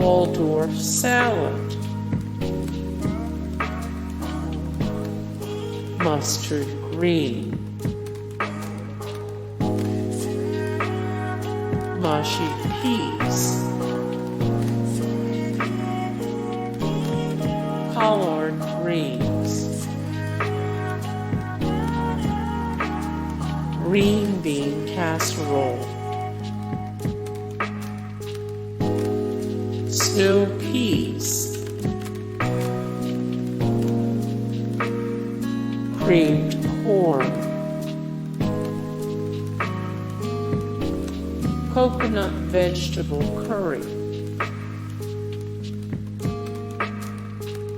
Waldorf salad, mustard green, mushy peas, collard greens, green bean casserole, snow peas, creamed corn, coconut vegetable curry,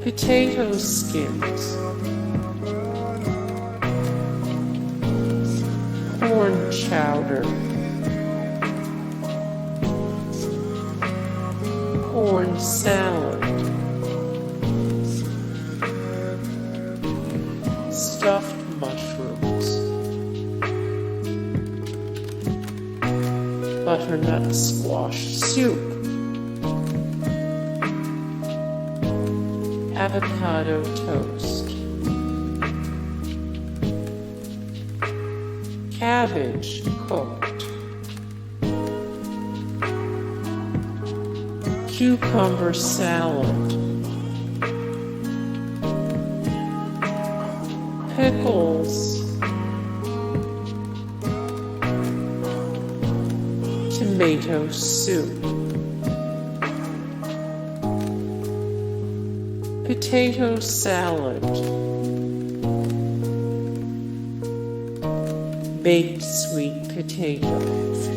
potato skins, corn chowder, corn salad, stuffed mushrooms, butternut squash soup, avocado toast, cabbage cooked, cucumber salad, pickles, tomato soup, potato salad, baked sweet potatoes,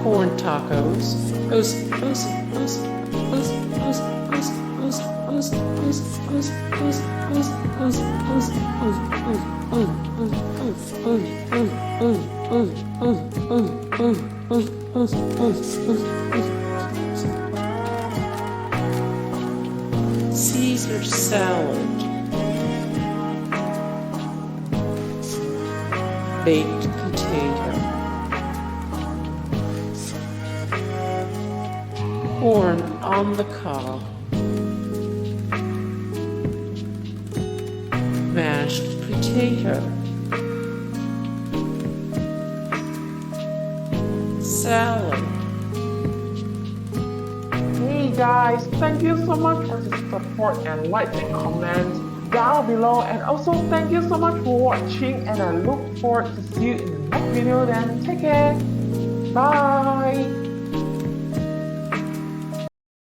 corn tacos, Caesar salad, baked potato, corn on the cob, mashed potato, salad. Hey guys, thank you so much for the support and like and comments down below, and also thank you so much for watching, and I look forward to see you in the next video. Then take care, bye.